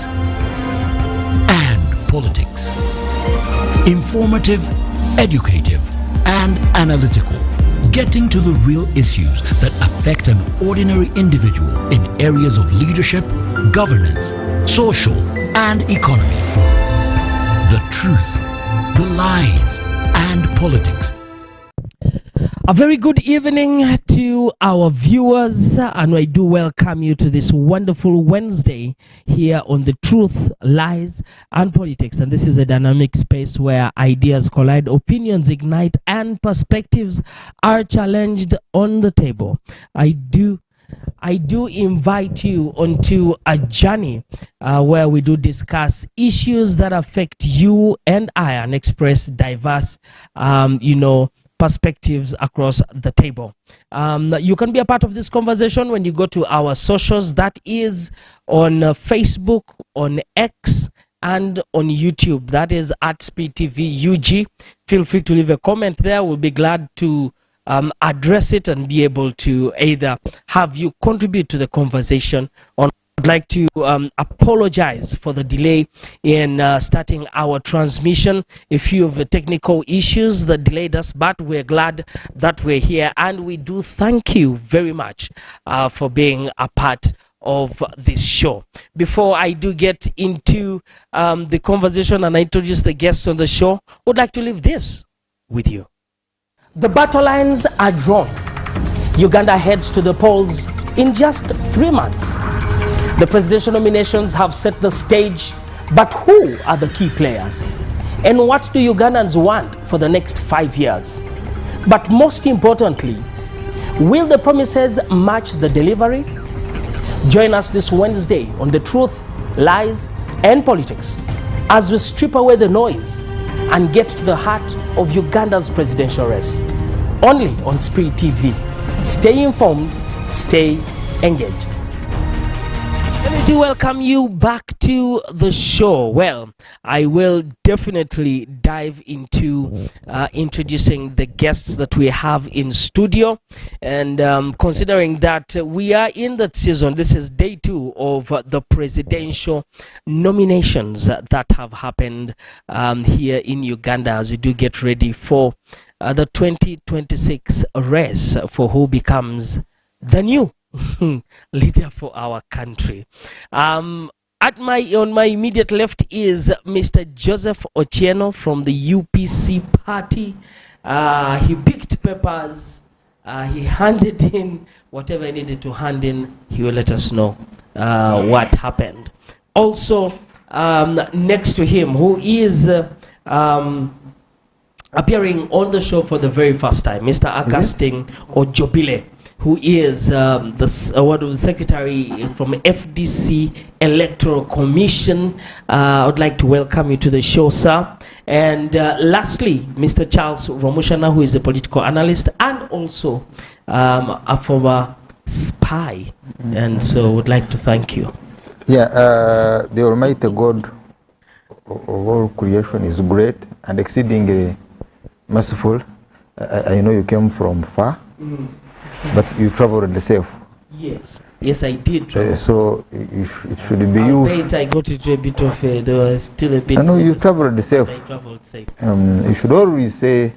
and politics. Informative, educative, and analytical. Getting to the real issues that affect an ordinary individual in areas of leadership, governance, social, and economy. The truth, the lies, and politics. A very good evening to our viewers, and I do welcome you to this wonderful Wednesday here on The Truth, Lies, and Politics. And this is a dynamic space where ideas collide, opinions ignite, and perspectives are challenged on the table. I do invite you onto a journey where we do discuss issues that affect you and I and express diverse, perspectives across the table. You can be a part of this conversation when you go to our socials, that is on Facebook, on X, and on YouTube. That is at Speed TV UG. Feel free to leave a comment there. We'll be glad to address it and be able to either have you contribute to the conversation on. I'd like to apologize for the delay in starting our transmission. A few of the technical issues that delayed us, but we're glad that we're here, and we do thank you very much for being a part of this show. Before I do get into the conversation and I introduce the guests on the show, I would like to leave this with you. The battle lines are drawn. Uganda heads to the polls in just 3 months. The presidential nominations have set the stage, but who are the key players? And what do Ugandans want for the next 5 years? But most importantly, will the promises match the delivery? Join us this Wednesday on The Truth, Lies, and Politics as we strip away the noise and get to the heart of Uganda's presidential race. Only on Spirit TV. Stay informed, stay engaged. Let me do welcome you back to the show. Well, I will definitely dive into introducing the guests that we have in studio, and considering that we are in that season, this is day 2 of the presidential nominations that have happened here in Uganda as we do get ready for the 2026 race for who becomes the new leader for our country. On my immediate left is Mr. Joseph Ochieno from the UPC party. He picked papers. He handed in whatever he needed to hand in. He will let us know what happened. Also, next to him, who is appearing on the show for the very first time, Mr. Augustine Ojobile, who is the secretary from FDC Electoral Commission. I would like to welcome you to the show, sir. And lastly, Mr. Charles Romushana, who is a political analyst and also a former spy. And so would like to thank you. Yeah, the Almighty God of all creation is great and exceedingly merciful. I know you came from far. But you traveled safe. Yes, I did. So it should be you. I got into a bit of there was still a bit. I know you traveled safe. I traveled safe. You should always say,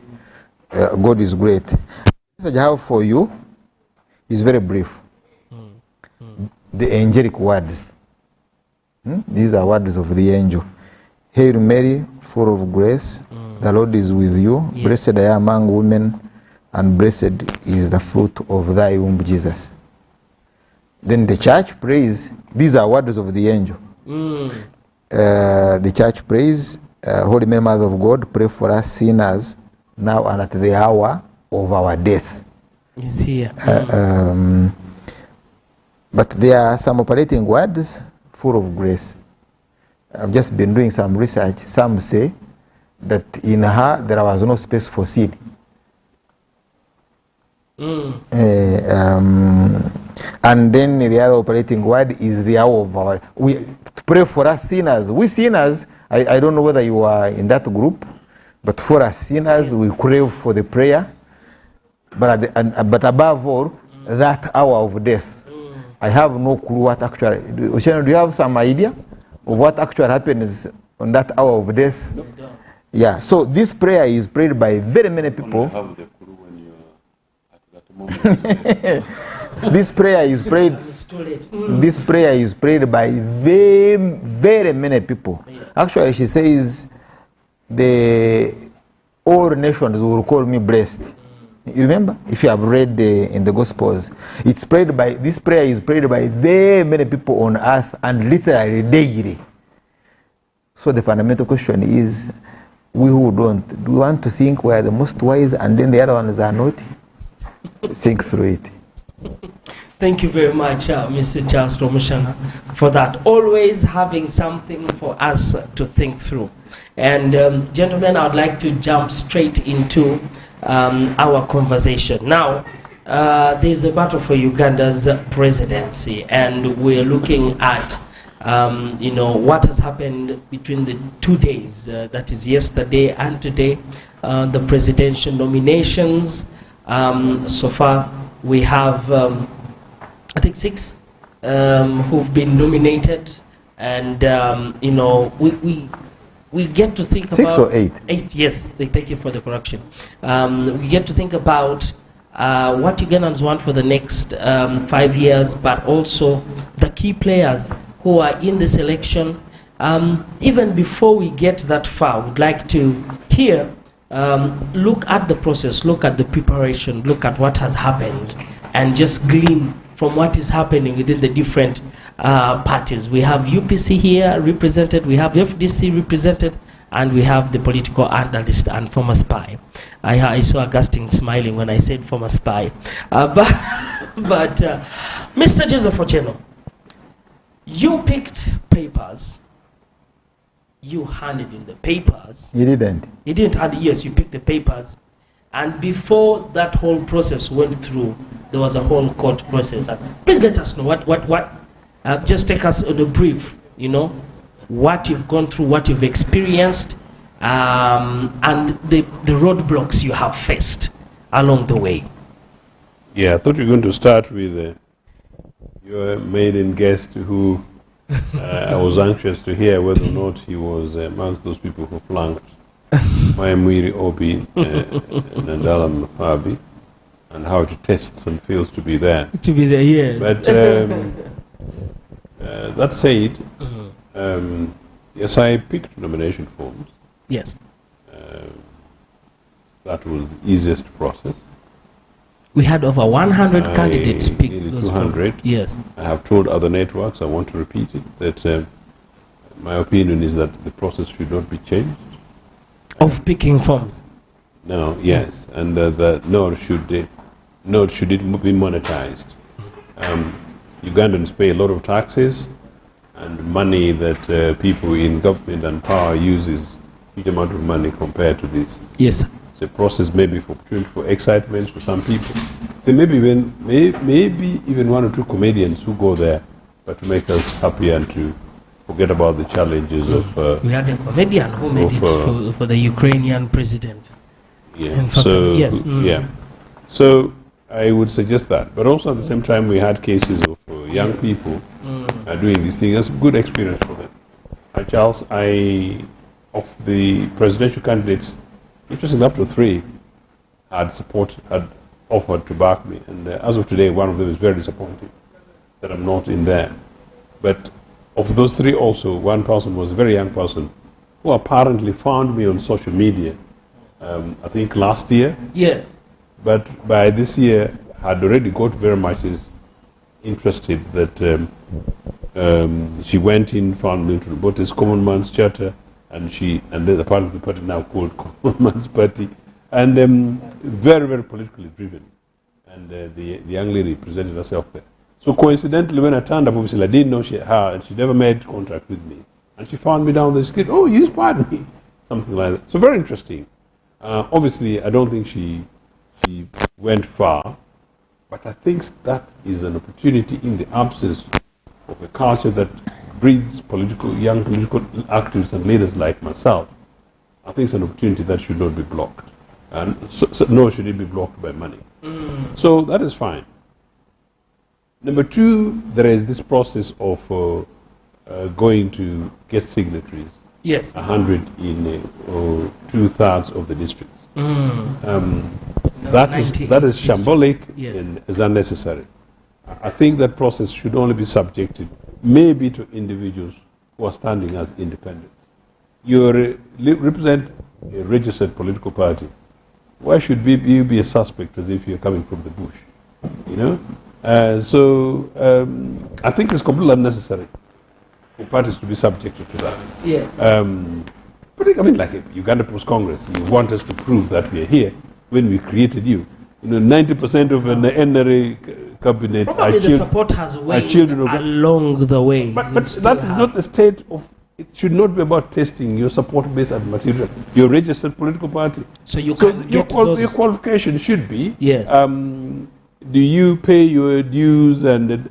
God is great. The message I have for you is very brief. The angelic words. These are words of the angel. Hail Mary, full of grace, the Lord is with you. Yes. Blessed are you among women, and blessed is the fruit of thy womb, Jesus. Then the church prays. These are words of the angel. The church prays, Holy Mary, Mother of God, pray for us sinners, now and at the hour of our death. Is here. But there are some operating words full of grace. I've just been doing some research. Some say that in her there was no space for sin. And then the other operating word is the hour of our. We to pray for us sinners. We sinners. I don't know whether you are in that group, but for us sinners, we crave for the prayer. But above all, that hour of death. I have no clue what actually. Oceano, do you have some idea of what actually happens on that hour of death. They don't. Yeah, so this prayer is prayed by very many people. Have the Kuru when you are at that moment. So this prayer is prayed. It's too late. This prayer is prayed by very, very many people. Actually, she says, all nations will call me blessed. You remember? If you have read in the Gospels, this prayer is prayed by very many people on earth and literally daily. So the fundamental question is, we who don't, do we want to think we are the most wise and then the other ones are not? Think through it. Thank you very much, Mr. Charles Romushana, for that. Always having something for us to think through. And gentlemen, I'd like to jump straight into our conversation. Now, there's a battle for Uganda's presidency, and we're looking at what has happened between the 2 days, that is yesterday and today, the presidential nominations. So far, we have, I think, 6 who've been nominated, and we get to think about 6 or 8? 8, yes. Thank you for the correction. We get to think about what Ugandans want for the next 5 years, but also the key players who are in this election. Even before we get that far, we'd like to hear, look at the process, look at the preparation, look at what has happened, and just glean from what is happening within the different parties. We have UPC here represented, we have FDC represented, and we have the political analyst and former spy. I saw Augustine smiling when I said former spy. But Mr. Joseph Ocheno, you picked papers, you handed in the papers. You didn't. You didn't hand, yes, you picked the papers. And before that whole process went through, there was a whole court process. And please let us know just take us on a brief, what you've gone through, what you've experienced, and the roadblocks you have faced along the way. Yeah, I thought you were going to start with your maiden guest who I was anxious to hear whether or not he was amongst those people who flunked Mayamwiri Obi and Ndala Mafabi, and how it tests and feels to be there. To be there, yes. But that said, yes, I picked nomination forms. Yes. That was the easiest process. We had over 100 candidates pick nearly those 200. forms. Yes. I have told other networks, I want to repeat it, that my opinion is that the process should not be changed. Of picking forms. No, yes, and nor should it be monetized. Ugandans pay a lot of taxes, and money that people in government and power uses huge amount of money compared to this. Yes. It's a process maybe for excitement for some people. There may be maybe even 1 or 2 comedians who go there, but to make us happy and to forget about the challenges of... we had a comedian who made it for the Ukrainian president. Yeah. So, yes. Yeah. So I would suggest that. But also at the same time, we had cases of young people doing these things. It's a good experience for them. Charles, of the presidential candidates, interestingly, up to 3 had offered to back me. And as of today, one of them is very disappointed that I'm not in there. But of those 3 also, one person was a very young person who apparently found me on social media, I think last year. Yes. But by this year, had already got very much interested that she went in, found me into the Common Man's Charter, and then a part of the party now called Common Man's Party, and very, very politically driven. And the young lady presented herself there. So coincidentally, when I turned up, obviously I didn't know her, and she never made contact with me. And she found me down the street. Oh, you spotted me, something like that. So very interesting. Obviously, I don't think she went far, but I think that is an opportunity in the absence of a culture that breeds young political activists and leaders like myself. I think it's an opportunity that should not be blocked, and nor should it be blocked by money. So that is fine. Number 2, there is this process of going to get signatories. Yes. 100 in 2/3 of the districts. That is shambolic Yes. and is unnecessary. I think that process should only be subjected maybe to individuals who are standing as independents. You represent a registered political party. Why should you be a suspect as if you're coming from the bush? You know? I think it's completely unnecessary for parties to be subjected to that. Yeah. But I mean, like Uganda Post Congress, you want us to prove that we are here when we created you. 90% of an NRA cabinet Probably the support has waned children of along the way. But that is not the state of. It should not be about testing your support base at material. Your registered political party. So your qualification should be. Yes. Do you pay your dues and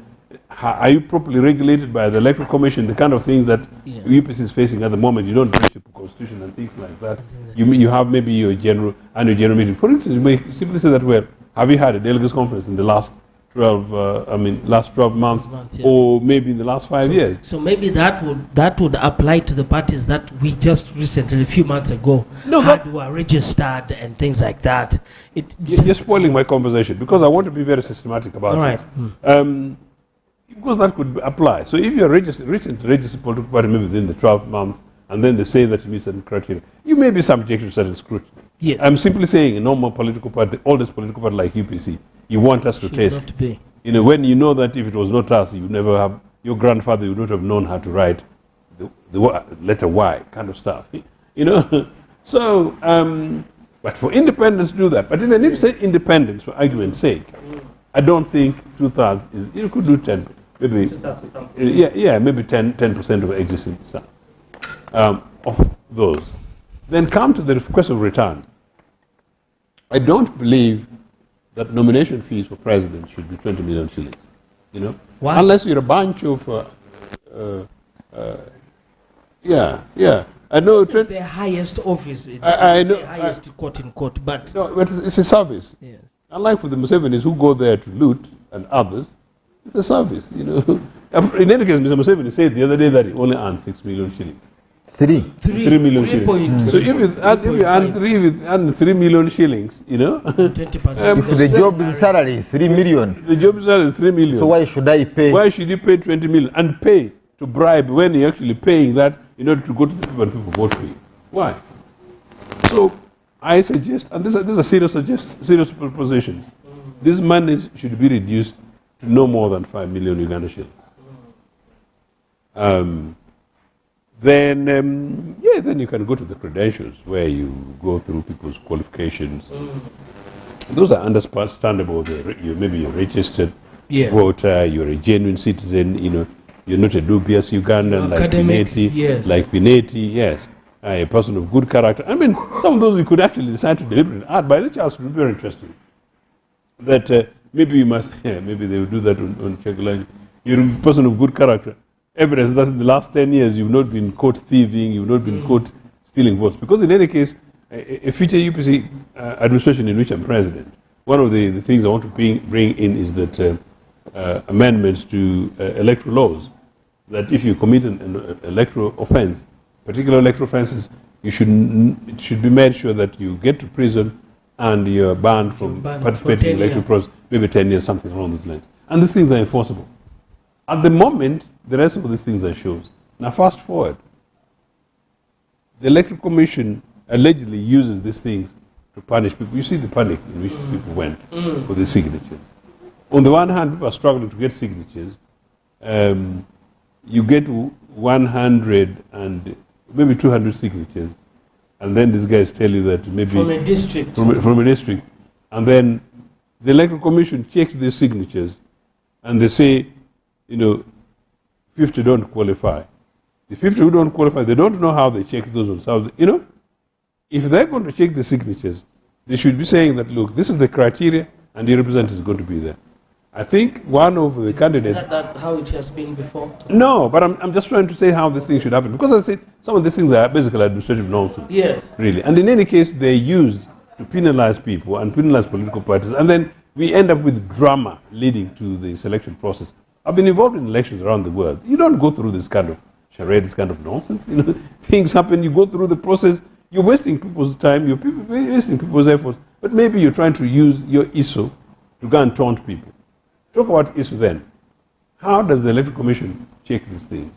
are you properly regulated by the electoral commission? The kind of things that UPC is facing at the moment. You don't breach the constitution and things like that. You have maybe your annual general meeting. For instance, you may simply say that, well, have you had a delegates conference in the last 12 months, yes. or maybe in the last 5 years? So maybe that would apply to the parties that we just recently, a few months ago, were registered and things like that. You're spoiling my conversation because I want to be very systematic about it. Because that could apply. So if you're recently registered political party, maybe within the 12 months, and then they say that you meet certain criteria, you may be subject to certain scrutiny. Yes. I'm simply saying a normal political party, the oldest political party like UPC, you want us to test. Not be. When you know that if it was not us, you would never have, your grandfather would not have known how to write the letter Y kind of stuff. So, but for independence to do that. But even if you say independence, for argument's sake, I don't think 2/3 is, you could do 10, maybe, maybe 10% of existing stuff, of those. Then come to the request of return. I don't believe that nomination fees for president should be 20 million shillings. Why? Unless you're a bunch of, I know. This is the highest office. I know. The highest quote in quote, but No, but it's a service. yes. Unlike for the Musevenis who go there to loot and others, it's a service. In any case, Mr. Museveni said the other day that he only earned 6 million shillings. 3 million shillings. So if you earn 3 million shillings, 20%. If the job salary is 3 million, the job salary is 3 million. so why should I pay? Why should you pay 20 million and pay to bribe when you're actually paying that in order to go to the people and people vote for you? Why? So I suggest, and these are serious propositions, this money should be reduced to no more than 5 million Uganda shillings. Then you can go to the credentials where you go through people's qualifications. Those are understandable. Maybe you're registered voter, you're a genuine citizen, you're not a dubious Ugandan like Vineti, yes. A person of good character. I mean, some of those we could actually decide to deliberately add. By the chance, it would be very interesting. That maybe you must, maybe they will do that on Check. You're a person of good character. Evidence that in the last 10 years you've not been caught thieving, you've not been caught stealing votes. Because in any case, a future UPC administration in which I'm president, one of the things I want to bring in is that amendments to electoral laws. That if you commit an electoral offense, particular electoral offenses, it should be made sure that you get to prison and you're banned from participating in electoral process, maybe 10 years, something along those lines. And these things are enforceable. At the moment, the rest of these things are shows. Now fast forward. The Electoral Commission allegedly uses these things to punish people. You see the panic in which people went for the signatures. On the one hand, people are struggling to get signatures. You get 100 and maybe 200 signatures, and then these guys tell you that maybe from a district. From a district. And then the Electoral Commission checks these signatures, and they say, 50 don't qualify. The 50 who don't qualify, they don't know how they check those themselves. If they're going to check the signatures, they should be saying that, look, this is the criteria, and the representative is going to be there. I think one of the candidates... Is that how it has been before? No, but I'm just trying to say how this thing should happen. Because I said some of these things are basically administrative nonsense. Yes. Really. And in any case, they're used to penalize people and penalize political parties. And then we end up with drama leading to the selection process. I've been involved in elections around the world. You don't go through this kind of charade, this kind of nonsense. You know, things happen, you go through the process, you're wasting people's time, you're wasting people's efforts, but maybe you're trying to use your issue to go and taunt people. Talk about issue then. How does the Electoral Commission check these things?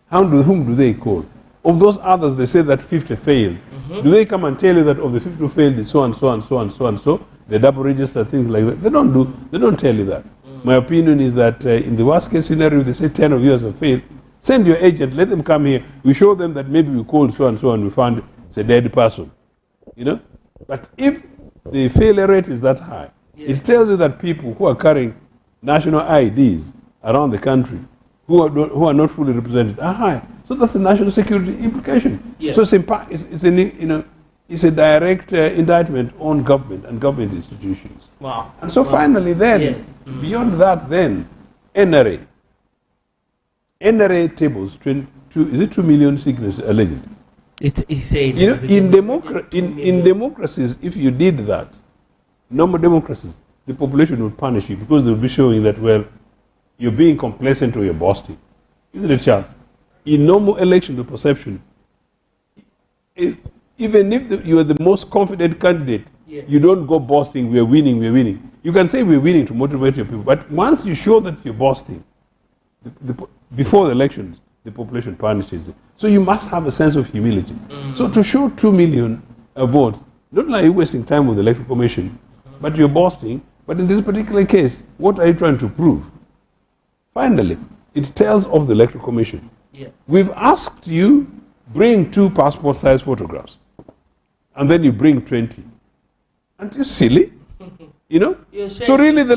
Whom do they call? Of those others, they say that 50 failed. Do they come and tell you that of the 50 who failed is so and so and so and so and so? The double register, things like that. They don't tell you that. My opinion is that in the worst case scenario, they say 10 of you have failed. Send your agent, let them come here. We show them that maybe we called so and so and we found it's a dead person. You know? But if the failure rate is that high, it tells you that people who are carrying national IDs around the country who are not fully represented are high. So that's the national security implication. Yes. So it's a direct indictment on government and government institutions. Wow. And so finally then, beyond that then, NRA tables, 2 million signatures allegedly. He said, you know, in democracies, if you did that, normal democracies, the population would punish you because they would be showing that, well, you're being complacent or you're boasting. Isn't it, Charles? In normal election, the perception, even if you are the most confident candidate, you don't go boasting, we're winning. You can say we're winning to motivate your people, but once you show that you're boasting, before the elections, the population punishes it. So you must have a sense of humility. So to show 2 million votes, not like you're wasting time with the Electoral Commission, but you're boasting. But in this particular case, what are you trying to prove? Finally, it tells of the Electoral Commission. We've asked you, bring 2 passport-size photographs, and then you bring 20. Aren't you silly? You know? So really, so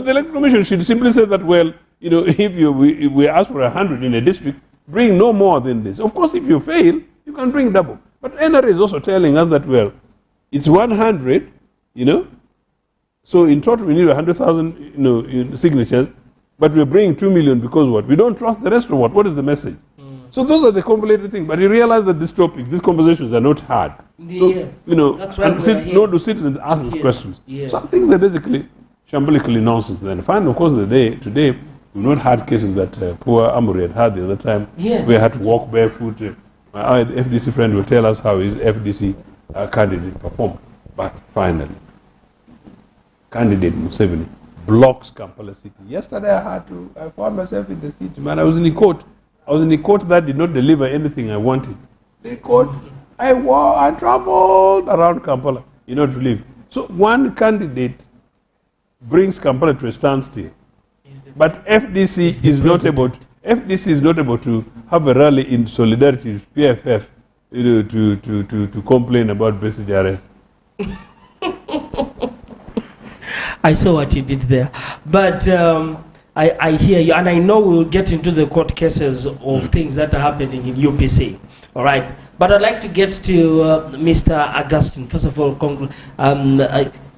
the Electoral Commission should simply say that, well, you know, if we ask for 100 in a district, bring no more than this. Of course, if you fail, you can bring double. But NRA is also telling us that, well, it's 100, you know, so in total we need 100,000, you know, signatures, but we're bringing 2 million because what? We don't trust the rest of what? What is the message? So those are the convoluted things. But you realize that these topics, these conversations are not hard. So, you know, nor do citizens ask these questions. So I think they're basically shambolically nonsense. Then finally, of course, today we've not had cases that poor Amory had the other time. We had to walk barefoot. My FDC friend will tell us how his FDC candidate performed. But finally, candidate Museveni blocks Kampala City. Yesterday I found myself in the city, man. I was in the court that did not deliver anything I wanted. The court, I traveled around Kampala, you know, to leave. So one candidate brings Kampala to a standstill. But FDC is not able to have a rally in solidarity with PFF, you know, to complain about basic arrest. I saw what you did there. But I hear you, and I know we'll get into the court cases of things that are happening in UPC. All right. But I'd like to get to Mr. Augustine. First of all,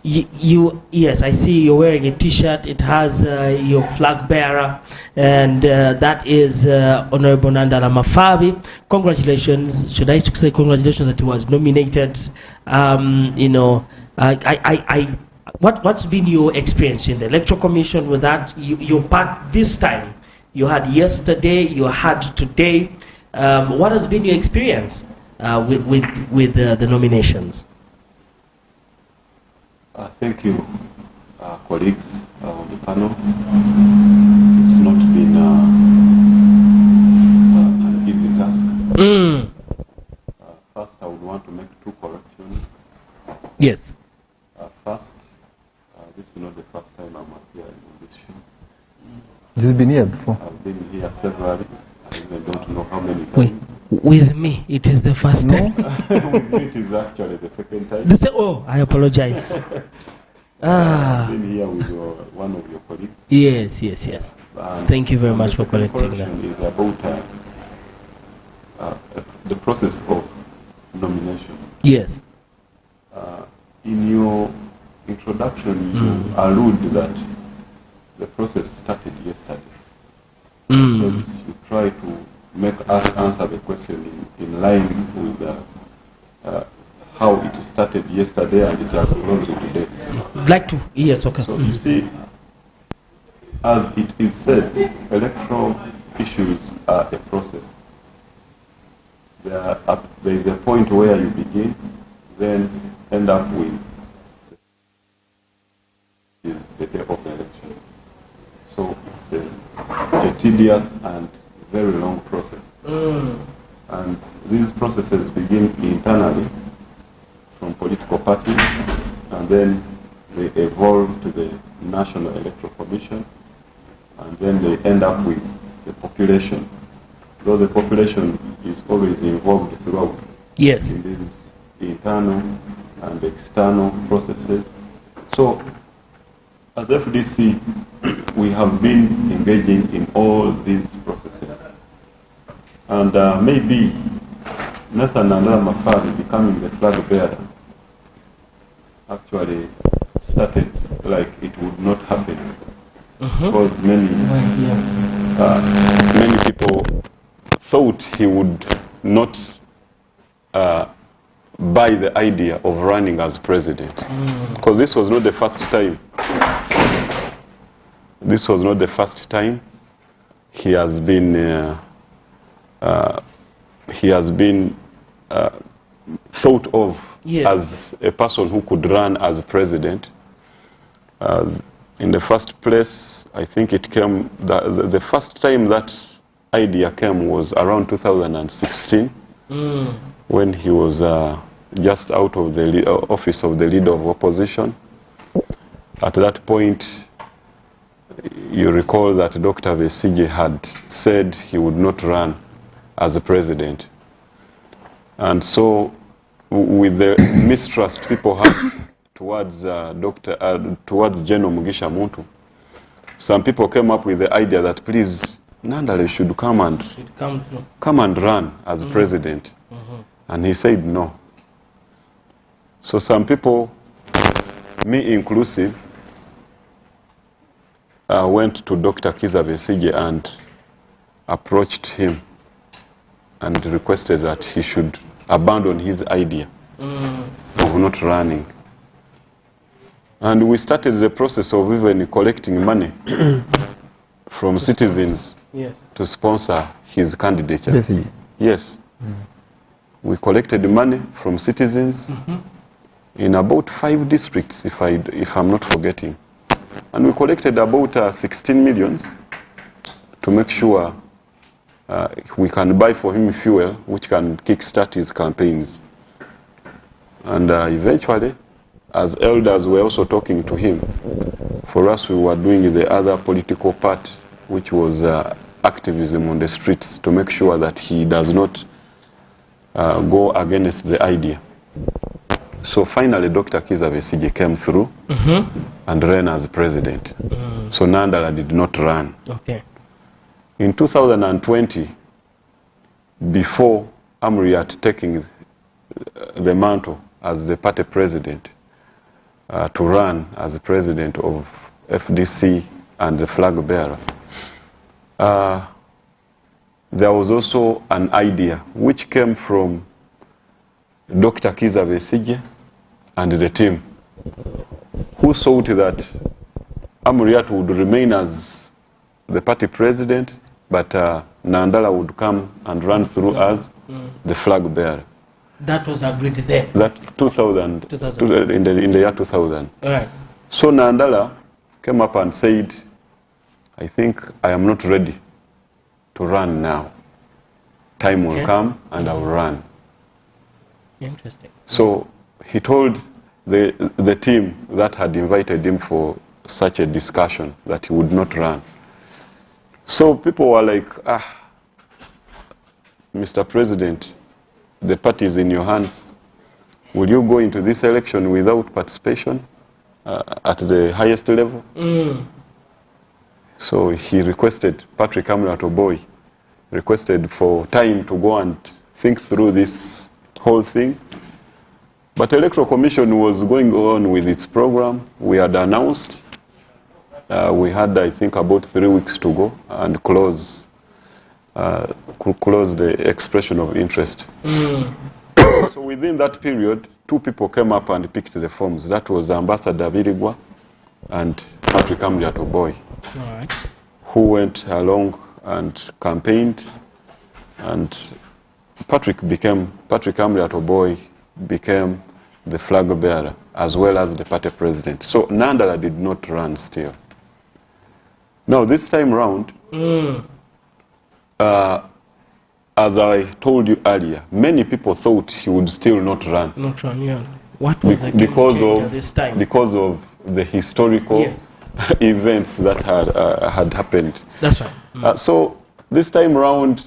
yes, I see you're wearing a T-shirt. It has your flag bearer, and that is Honorable Nandala Mafabi. Congratulations. Should I say congratulations that he was nominated? You know, what's been your experience in the Electoral Commission with that? You're part this time. You had yesterday, you had today. What has been your experience with the nominations? Thank you, colleagues on the panel. It's not been an easy task. First, I would want to make 2 corrections. Yes. First, this is not the first time I'm appearing on this show. You've been here before? I've been here several. I even don't know how many times. Wait, with me, it is the first time. It is actually the second time. Oh, I apologize. I've been here with one of your colleagues. Yes. Thank you very much for correcting that. The is about the process of nomination. Yes. In your introduction, you allude that the process started yesterday. Because you try to make us answer the question in line with how it started yesterday and it has closed today. Like to, yes, okay. So you see, as it is said, electoral issues are a process. There is a point where you begin, then end up with the day of the elections. So it's a tedious and very long process. And these processes begin internally from political parties, and then they evolve to the National Electoral Commission, and then they end up with the population. Though the population is always involved throughout. Yes. In these internal and external processes. So, as FDC, we have been engaging in all these processes. And maybe Nathan and Mafari becoming the flag bearer actually started like it would not happen. Because many people thought he would not buy the idea of running as president. Because this was not the first time. This was not the first time he has been thought of as a person who could run as president. In the first place, I think it came, the first time that idea came was around 2016, when he was just out of the office of the leader of opposition. At that point, you recall that Dr. Besigye had said he would not run as a president. And so, with the mistrust people have towards towards General Mugisha Muntu, some people came up with the idea that please Nandale should come and run as president. And he said no. So some people, me inclusive, went to Dr. Kiza Besigye and approached him and requested that he should abandon his idea of not running. And we started the process of even collecting money from citizens to sponsor his candidature. Besigye. Yes. We collected money from citizens in about 5 districts, if I'm not forgetting. And we collected about 16 millions to make sure we can buy for him fuel, which can kickstart his campaigns. And eventually, as elders were also talking to him, for us we were doing the other political part, which was activism on the streets to make sure that he does not go against the idea. So finally, Dr. Kiza Besigye came through and ran as president. So Nandala did not run. Okay. In 2020, before Amriat taking the mantle as the party president to run as president of FDC and the flag bearer, there was also an idea which came from Dr. Kiza Besigye and the team, who thought that Amuriat would remain as the party president, but Nandala would come and run through as the flag bearer. That was agreed then. That 2000. In the year 2000. All right. So Nandala came up and said, I think I am not ready to run now. Time will come and I will run. Interesting. So he told the team that had invited him for such a discussion that he would not run. So people were like, Mr. President, the party is in your hands. Will you go into this election without participation at the highest level? So he requested, Patrick Amriat requested for time to go and think through this whole thing. But the Electoral Commission was going on with its program. We had announced. We had, I think, about 3 weeks to go and close the expression of interest. So within that period, 2 people came up and picked the forms. That was Ambassador Birigwa and Patrick Amriat. All right. who went along and campaigned, and Patrick Amriat Oboy became the flag bearer as well as the party president. So Nandala did not run still. Now this time round, as I told you earlier, many people thought he would still not run. Not run, yeah. What was the game changer this time? Because of the historical events that had happened. That's right. So this time round,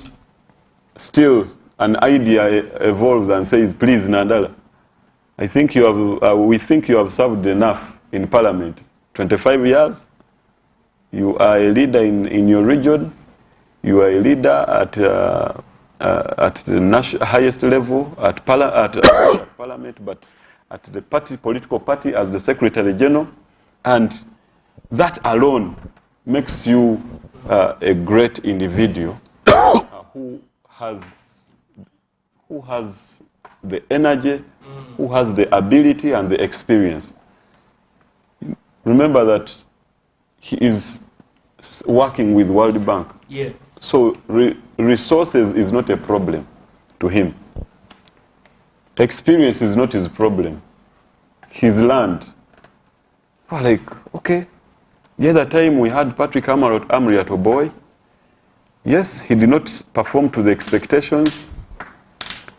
still an idea evolves and says, please, Nandala, I think you have, we think you have served enough in Parliament. 25 years, you are a leader in your region, you are a leader at the highest level, at Parliament, but at the political party as the Secretary General, and that alone makes you a great individual who has the energy, who has the ability and the experience. Remember that he is working with World Bank. Yeah. So resources is not a problem to him. Experience is not his problem. He's learned. We're like, okay. The other time we had Patrick Amriat Oboy. Yes, he did not perform to the expectations,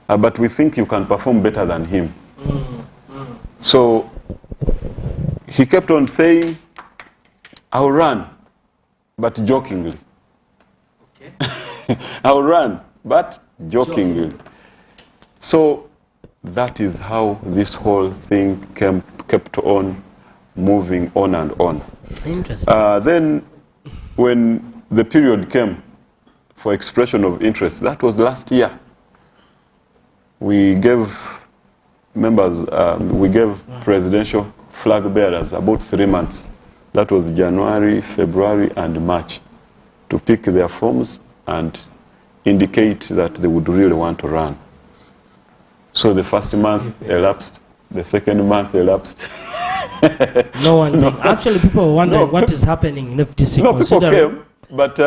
but we think you can perform better than him. So he kept on saying, I'll run, but jokingly. Okay. I'll run, but jokingly. So that is how this whole thing kept on moving on and on. Interesting. Then when the period came for expression of interest, that was last year. We gave members, we gave presidential flag bearers about 3 months. That was January, February, and March, to pick their forms and indicate that they would really want to run. So the first month elapsed, the second month elapsed. No one's actually, people were wondering what is happening in FDC. No, people came, but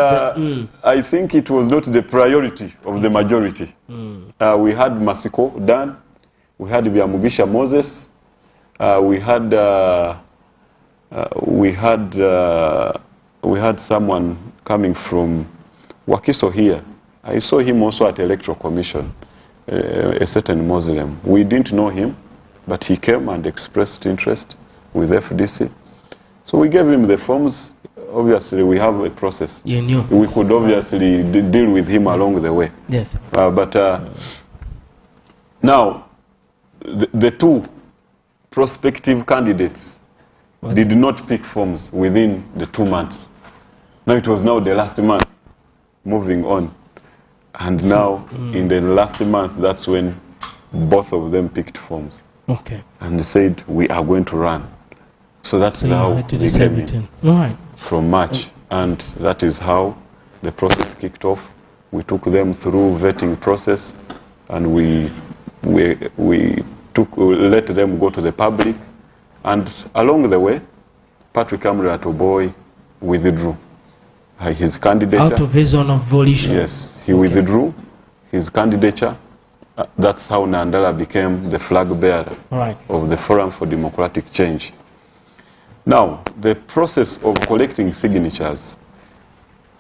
I think it was not the priority of the majority. We had Masiko Dan, we had Byamugisha Moses, we had someone coming from Wakiso here. I saw him also at Electoral Commission, a certain Muslim. We didn't know him, but he came and expressed interest with FDC. So we gave him the forms. Obviously, we have a process. You knew. We could obviously deal with him along the way. Yes. But now, the two prospective candidates did not pick forms within the 2 months. Now it was now the last month, moving on. And now, in the last month, that's when both of them picked forms. Okay. And they said, we are going to run. So that's how they came in. Right. From March, and that is how the process kicked off. We took them through vetting process, and we let them go to the public, and along the way, Patrick Amriat Oboy withdrew his candidature. Out of his own volition. Yes, he withdrew his candidature. That's how Nandala became the flag bearer of the Forum for Democratic Change. Now, the process of collecting signatures,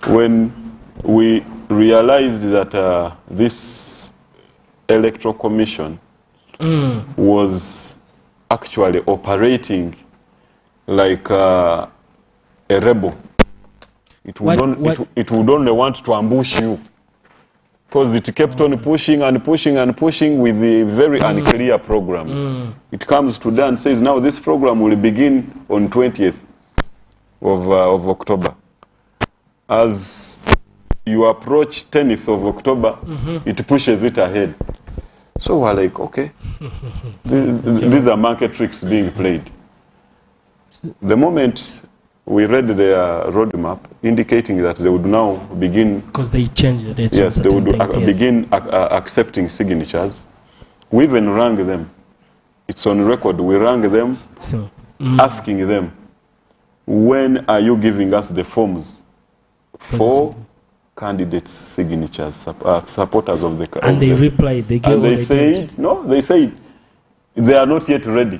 when we realized that this electoral commission was actually operating like a rebel, it would only want to ambush you, because it kept on pushing and pushing and pushing with the very unclear programs. It comes to that and says, now this program will begin on 20th of October. As you approach 10th of October, it pushes it ahead. So we're like, okay, these are market tricks being played. The moment we read their roadmap indicating that they would now begin... Because they changed it. Yes, they would begin accepting signatures. We even rang them. It's on record. We rang them, asking them, when are you giving us the forms for candidates' signatures, supporters of the... And they replied, they said, no, they said they are not yet ready.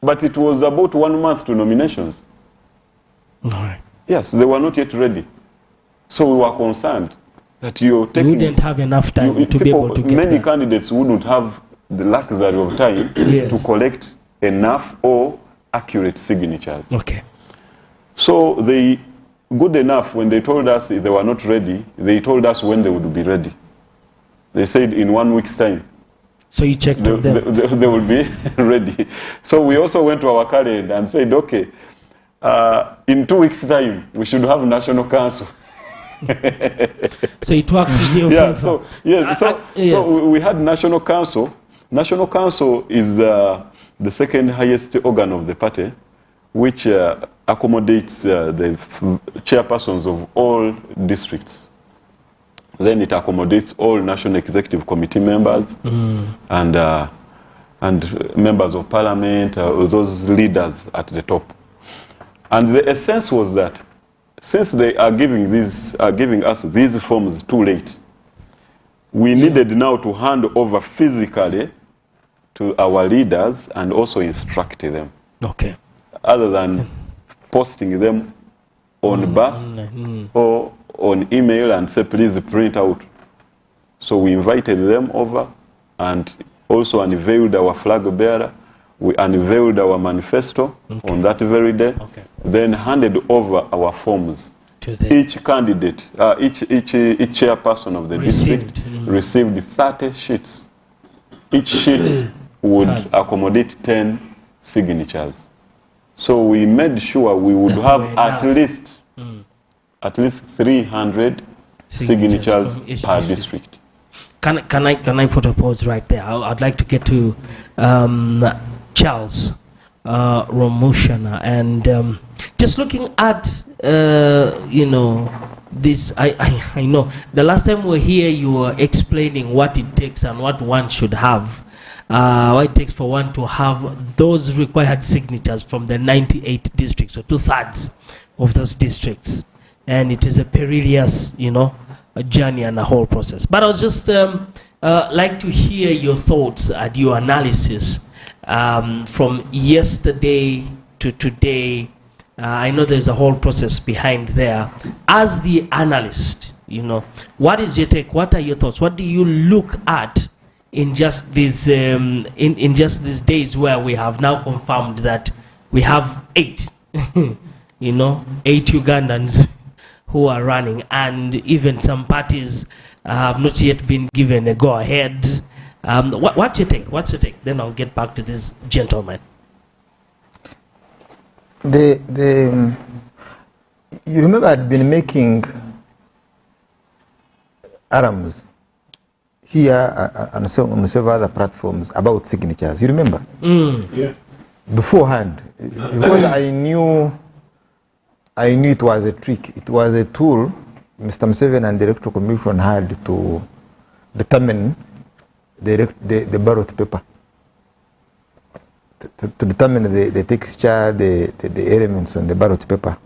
But it was about 1 month to nominations. All right. Yes, they were not yet ready. So we were concerned that you're taking... You didn't have enough time to be able to get Many that. candidates wouldn't have the luxury of time to collect enough or accurate signatures. Okay. So they, good enough, when they told us they were not ready, they told us when they would be ready. They said in 1 week's time. So you checked on them? They will be ready. So we also went to our calendar and said, okay, in 2 weeks' time, we should have National Council. So it works in your favor. So we had National Council. National Council is the second highest organ of the party, which accommodates the chairpersons of all districts. Then it accommodates all National Executive Committee members and members of parliament, those leaders at the top. And the essence was that since they are giving us these forms too late, we needed now to hand over physically to our leaders and also instruct them. Okay. Other than posting them on bus or on email and say, please print out. So we invited them over and also unveiled our flag bearer. We unveiled our manifesto on that very day, then handed over our forms. To each candidate, each chairperson of the district received 30 sheets. Each sheet would accommodate 10 signatures. So we made sure we would have at least 300 signatures per district. Can I put a pause right there? I'd like to get to Charles Romushana, and just looking at this. I know the last time we were here, you were explaining what it takes and what one should have. What it takes for one to have those required signatures from the 98 districts, or 2/3 of those districts, and it is a perilous, a journey and a whole process. But I was just like to hear your thoughts and your analysis from yesterday to today. I know there's a whole process behind there. As the analyst, what is your take? What are your thoughts? What do you look at in just these in just these days where we have now confirmed that we have 8, 8 Ugandans who are running, and even some parties have not yet been given a go-ahead. What's your take? What's your take? Then I'll get back to this gentleman. You remember I'd been making arams here and on several other platforms about signatures. You remember? Yeah. Beforehand, because I knew it was a trick. It was a tool Mr. Museveni and the Electoral Commission had to determine the ballot paper, to determine the texture, the elements on the ballot paper.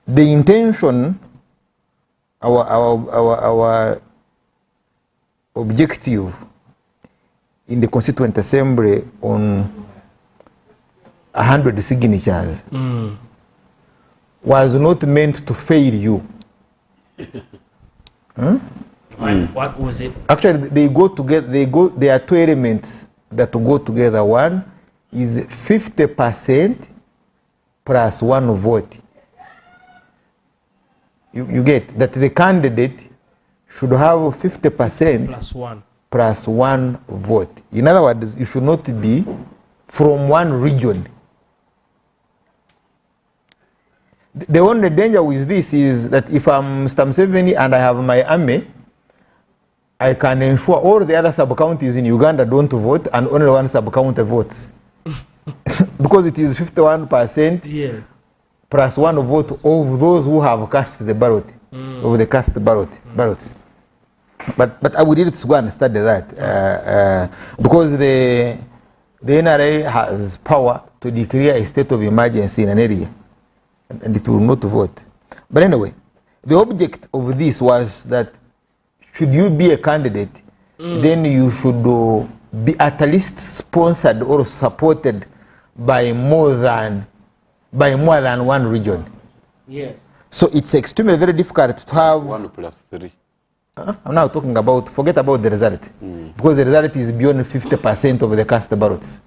The intention, our objective in the Constituent Assembly on 100 signatures was not meant to fail you. What was it? Actually, they go together. There are 2 elements that go together. One is 50% plus 1 vote. You get that the candidate should have 50% plus 1 vote. In other words, you should not be from one region. The only danger with this is that if I'm Mr. Museveni and I have my army, I can ensure all the other sub-counties in Uganda don't vote and only one sub-county votes. Because it is 51% plus 1 vote of those who have cast the ballot, of the cast ballots. But I would need to go and study that because the NRA has power to declare a state of emergency in an area, and it will not vote. But anyway, the object of this was that should you be a candidate, then you should be at least sponsored or supported by more than one region. Yes. So it's extremely very difficult to have 1 + 3. I'm now talking about, forget about the result, because the result is beyond 50% of the cast ballots.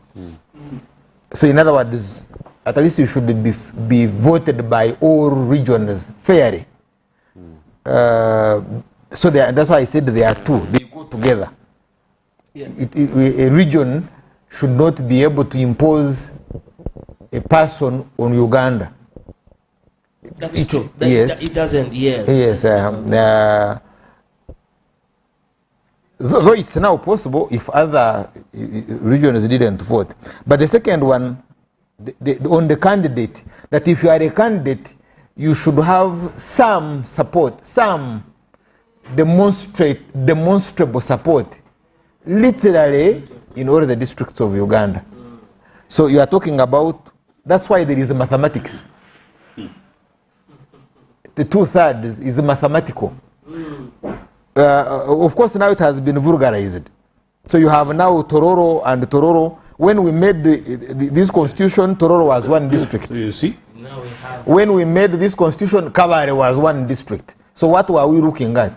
So in other words, at least you should be voted by all regions fairly. So that's why I said there are two, they go together. Yeah. A region should not be able to impose a person on Uganda. That's true. Yes. It doesn't, yes. Yes. Though it's now possible if other regions didn't vote. But the second one, on the candidate, that if you are a candidate, you should have some support, some demonstrable support, literally in all the districts of Uganda. So you are talking about, that's why there is mathematics. The 2/3 is mathematical. Of course, now it has been vulgarized. So you have now Tororo and Tororo. When we made this constitution, Tororo was one district. So you see? Now we have. When we made this constitution, Kabare was one district. So what were we looking at?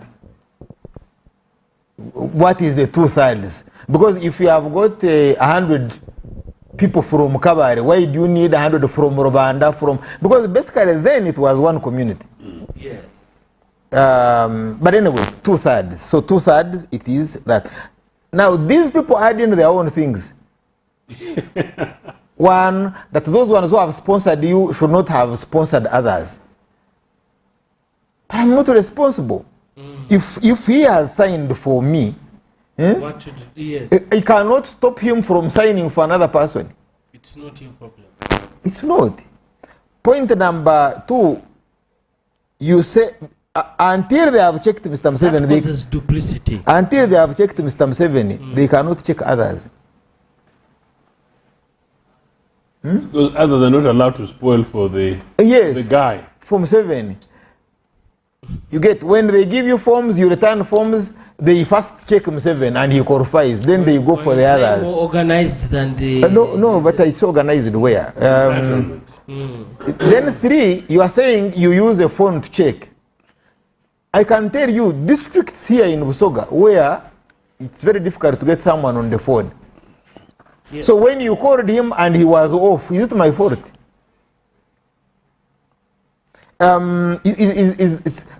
What is the 2/3? Because if you have got 100 people from Kabare, why do you need 100 from Rwanda? Because basically then it was one community. Yes. But anyway, 2/3. So 2/3 it is that. Now these people add in their own things. One, that those ones who have sponsored you should not have sponsored others. But I'm not responsible. If he has signed for me, What should yes. I cannot stop him from signing for another person. It's not your problem. It's not. Point number 2, you say, until they have checked Mr. That Museveni, causes duplicity. until they have checked Mr. Museveni, they cannot check others. Because others are not allowed to spoil for the Yes, guy. from Museveni. You get, when they give you forms, you return forms, they first check Museveni and he qualifies, then they go for the others. More organized than the. No, but it's organized where? Entitlement. Then 3, you are saying you use a phone to check. I can tell you districts here in Busoga where it's very difficult to get someone on the phone. Yeah. So when you called him and he was off, is it my fault?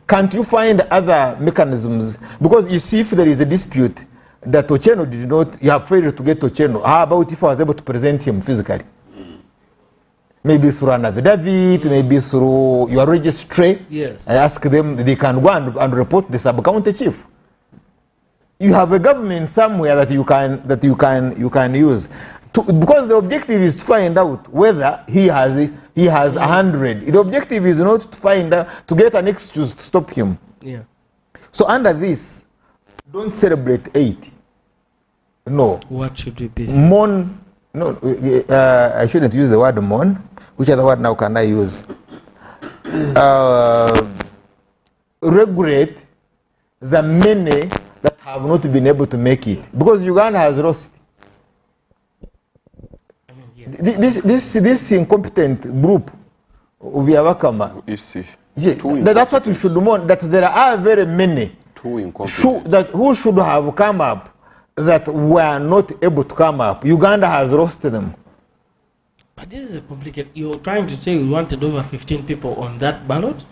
Can't you find other mechanisms? Because you see, if there is a dispute that Ocheno did not, you have failed to get Ocheno, how about if I was able to present him physically? Maybe through an affidavit, maybe through your registry. Yes. I ask them, they can go and report the sub-county chief. You have a government somewhere that you can use. Because the objective is to find out whether he has 100. The objective is not to find out, to get an excuse to stop him. Yeah. So under this, don't celebrate 8. No. What should we be saying? Mourn. No, I shouldn't use the word mourn. Which other word now can I use? Regret the many that have not been able to make it. Because Uganda has lost. This incompetent group, Ubiawakama. Yeah, that's what we should mourn, that there are very many who should have come up that were not able to come up. Uganda has lost them. But this is a complicated. You're trying to say we wanted over 15 people on that ballot?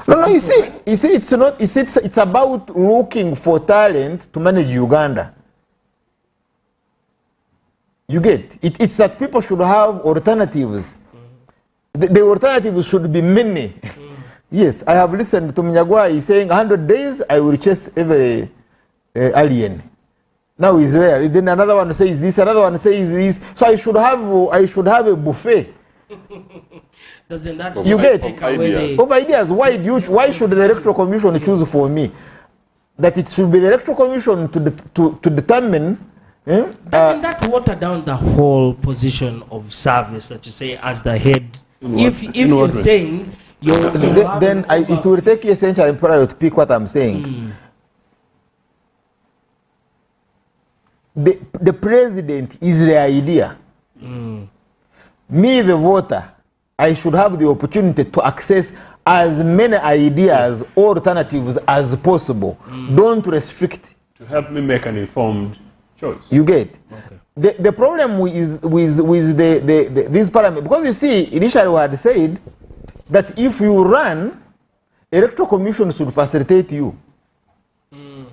No, you see, it's not. It's about looking for talent to manage Uganda. You get it. It's that people should have alternatives. The alternatives should be many. Yes, I have listened to Mnyagwa. He's saying 100 days I will chase every alien. Now he's there. Then another one says this. Another one says this. So I should have a buffet. Doesn't that You get take away of ideas? Why should the electoral commission choose for me? That it should be the electoral commission to determine Doesn't that water down the whole position of service that you say as the head? If you're saying you're then it will take you a century to pick what I'm saying. The president is the idea. Me, the voter, I should have the opportunity to access as many ideas or alternatives as possible. Don't restrict. To help me make an informed choice. You get? Okay. The problem with this parliament, because you see, initially we had said that if you run, electoral commission should facilitate you.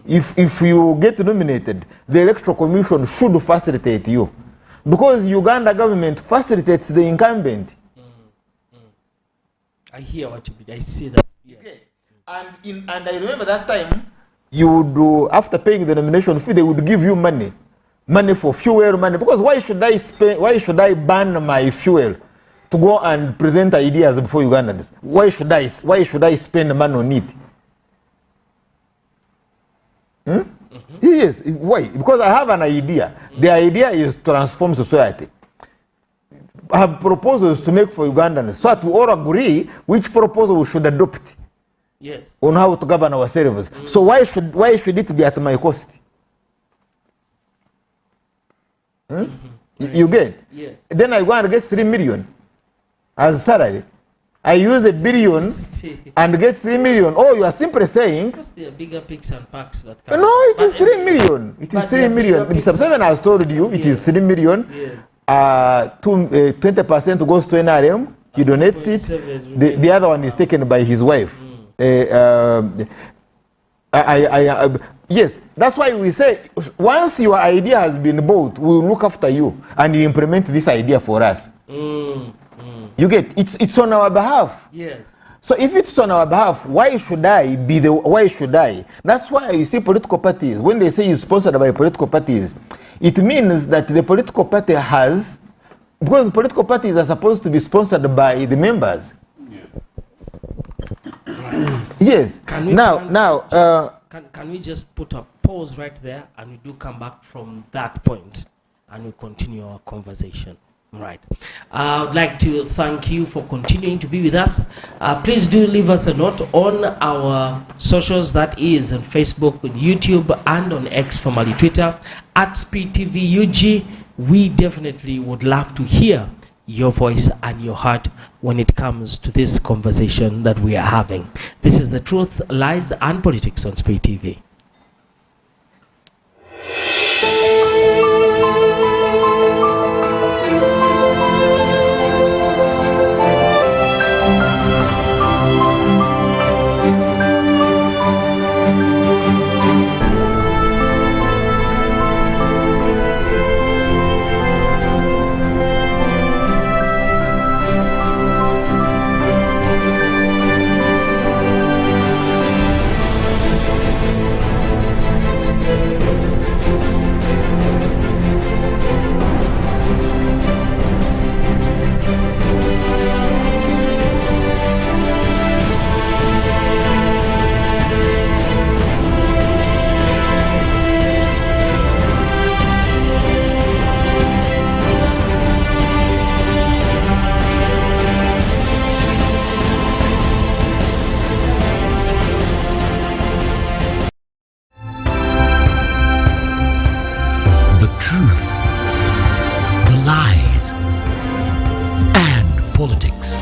If you get nominated, the electoral commission should facilitate you. Because Uganda government facilitates the incumbent. I hear what you mean. I see that. Yes. Okay. And I remember that time, you would do, after paying the nomination fee, they would give you money for fuel money. Because why should I ban my fuel to go and present ideas before Ugandans? Why should I spend money on it? Yes, why? Because I have an idea. The idea is to transform society. I have proposals to make for Ugandans, so that we all agree which proposal we should adopt. Yes. On how to govern ourselves. So why should it be at my cost? You get? Yes. Then I go and get 3 million as salary. I use $1 billion and get 3 million. Oh, you are simply saying. Because there are bigger picks and packs that come. No, it is 3 million. It is 3 million. Mr. Seven has told you it is 3 million. Yes. 20% goes to NRM. He donates it. The other one is taken by his wife. Yes, that's why we say once your idea has been bought, we will look after you and you implement this idea for us. You get it's on our behalf. Yes. So if it's on our behalf, why should I? That's why you see political parties, when they say it's sponsored by political parties, it means that the political party has, because political parties are supposed to be sponsored by the members. Yes. Can we just put a pause right there and we do come back from that point and we continue our conversation. Right. I would like to thank you for continuing to be with us. Please do leave us a note on our socials, that is on Facebook, on YouTube, and on X, formerly Twitter, at SpeedTVUG. We definitely would love to hear your voice and your heart when it comes to this conversation that we are having. This is The Truth, Lies, and Politics on Speed TV. Truth, the lies, and politics.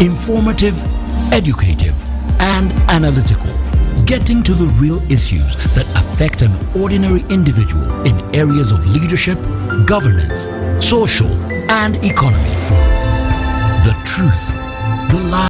Informative, educative, and analytical. Getting to the real issues that affect an ordinary individual in areas of leadership, governance, social, and economy. The truth, the lies.